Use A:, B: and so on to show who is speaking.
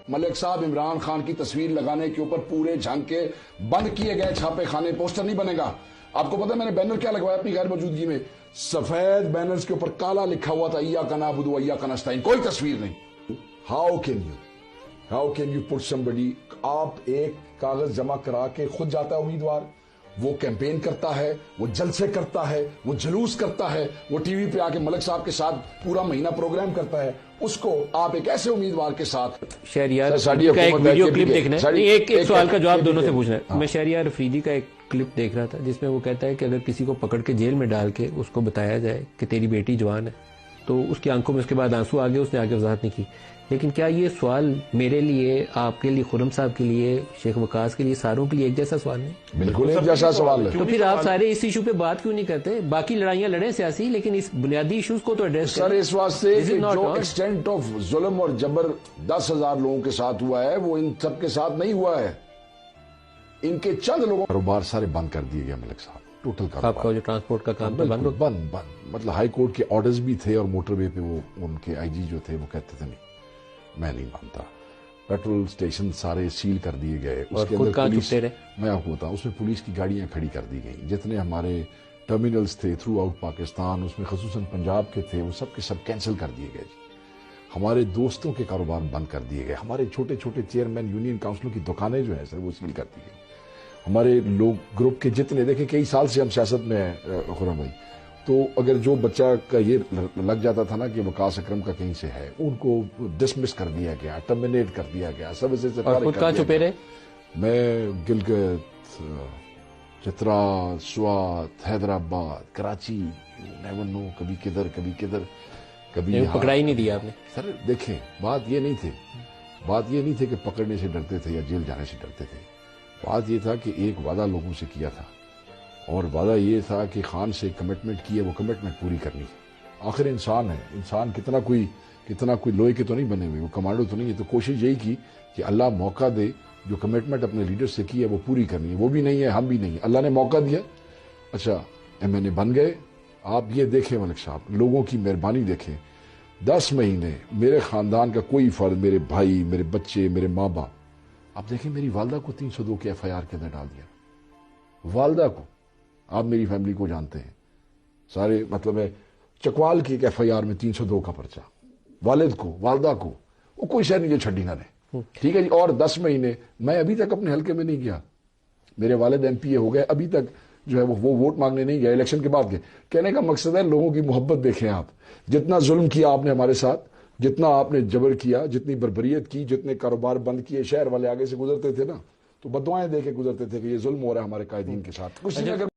A: ملک صاحب عمران خان کی تصویر لگانے کے اوپر پورے جھنگ کے بند کیے گئے چھاپے خانے پوسٹر نہیں بنے گا. آپ کو پتا ہے میں نے بینر کیا لگوایا اپنی غیر موجودگی میں؟ سفید بینرز کے اوپر کالا لکھا ہوا تھا ایاک نعبد و ایاک نستعین، کوئی تصویر نہیں. How can you put somebody، آپ ایک کاغذ جمع کرا کے خود جاتا ہے امیدوار، وہ کیمپین کرتا ہے، وہ جلسے کرتا ہے، وہ جلوس کرتا ہے، وہ ٹی وی پہ آ کے ملک صاحب کے ساتھ پورا مہینہ پروگرام کرتا ہے، اس کو آپ ایک ایسے امیدوار کے ساتھ
B: شہریار کا ایک ویڈیو کلپ دیکھنا ہے. ایک سوال کا جواب دونوں سے پوچھنا ہے. میں شہریار افریدی کا ایک کلپ دیکھ رہا تھا جس میں وہ کہتا ہے کہ اگر کسی کو پکڑ کے جیل میں ڈال کے اس کو بتایا جائے کہ تیری بیٹی جوان ہے تو اس کی آنکھوں میں اس کے بعد آنسو آگے، اس نے آگے وضاحت نہیں کی. لیکن کیا یہ سوال میرے لیے، آپ کے لیے، خرم صاحب کے لیے، شیخ وقاص کے لیے، ساروں کے لیے ایک جیسا سوال نہیں؟
A: بالکل ایک جیسا سوال ہے.
B: تو پھر آپ سارے اس ایشو پہ بات کیوں نہیں کرتے؟ باقی لڑائیاں لڑیں سیاسی، لیکن اس بنیادی ایشوز کو تو ایڈریس
A: سر اس واسطے کہ جو ایکسٹینٹ آف ظلم اور جبر 10,000 لوگوں کے ساتھ ہوا ہے وہ ان سب کے ساتھ نہیں ہوا ہے. ان کے چند لوگوں کاروبار سارے بند کر دیے گئے ملک صاحب، ٹوٹل کاروبار.
B: آپ کا جو ٹرانسپورٹ کا کام
A: بند مطلب ہائی کورٹ کے آرڈرز بھی تھے اور موٹر وے پہ وہ ان کے آئی جی جو تھے وہ کہتے تھے نہیں میں نہیں مانتا. پیٹرول سٹیشن سارے سیل کر دیے گئے. اس کے اندر پولیس، میں آپ کو بتاؤں، اس میں پولیس کی گاڑیاں کھڑی کر دی گئیں. جتنے ہمارے ٹرمینلز تھے تھرو آؤٹ پاکستان، اس میں خصوصاً پنجاب کے تھے، وہ سب کے سب کینسل کر دیے گئے. ہمارے دوستوں کے کاروبار بند کر دیے گئے. ہمارے چھوٹے چھوٹے چیئرمین یونین کاؤنسلوں کی دکانیں جو ہیں سر وہ سیل کر دی گئی. ہمارے لوگ گروپ کے جتنے، دیکھیں کئی سال سے ہم سیاست میں ہیں خرم بھائی، تو اگر جو بچہ کا یہ لگ جاتا تھا نا کہ وقاص اکرم کا کہیں سے ہے، ان کو ڈسمس کر دیا گیا، ٹرمینیٹ کر دیا گیا، سب سے
B: خود کہاں چھپے رہے؟
A: میں گلگت، چترا، سوات، حیدرآباد، کراچی، نیور نو، کبھی کدھر کبھی کدھر کبھی
B: پکڑا ہی نہیں دیا آپ نے.
A: سر دیکھیں بات یہ نہیں تھی کہ پکڑنے سے ڈرتے تھے یا جیل جانے سے ڈرتے تھے. بات یہ تھا کہ ایک وعدہ لوگوں سے کیا تھا اور وعدہ یہ تھا کہ خان سے کمٹمنٹ کی ہے، وہ کمٹمنٹ پوری کرنی ہے. آخر انسان ہے، انسان کتنا کوئی لوہے کے تو نہیں بنے ہوئے، وہ کمانڈو تو نہیں ہے. تو کوشش یہی کی کہ اللہ موقع دے، جو کمٹمنٹ اپنے لیڈر سے کی ہے وہ پوری کرنی ہے. وہ بھی نہیں ہے، ہم بھی نہیں ہیں، اللہ نے موقع دیا. اچھا MNA بن گئے. آپ یہ دیکھیں ملک صاحب، لوگوں کی مہربانی دیکھیں. 10 مہینے میرے خاندان کا کوئی فرد، میرے بھائی، میرے بچے، میرے ماں باپ، آپ دیکھیں میری والدہ کو 302 کے FIR کے اندر ڈال دیا. والدہ کو، آپ میری فیملی کو جانتے ہیں سارے، مطلب ہے چکوال کی ایک FIR میں 302 کا پرچہ. والد کو، والدہ کو، وہ کوئی شہر نہیں جو چھڈی نہ رہے. ٹھیک ہے جی. اور 10 مہینے میں ابھی تک اپنے حلقے میں نہیں گیا. میرے والد MPA ہو گئے، ابھی تک جو ہے وہ ووٹ مانگنے نہیں گیا. الیکشن کے بعد گئے. کہنے کا مقصد ہے لوگوں کی محبت دیکھیں آپ. جتنا ظلم کیا آپ نے ہمارے ساتھ، جتنا آپ نے جبر کیا، جتنی بربریت کی، جتنے کاروبار بند کیے، شہر والے آگے سے گزرتے تھے نا تو بددعائیں دے کے گزرتے تھے کہ یہ ظلم ہو رہا ہے ہمارے قائدین کے ساتھ. کچھ نہیں.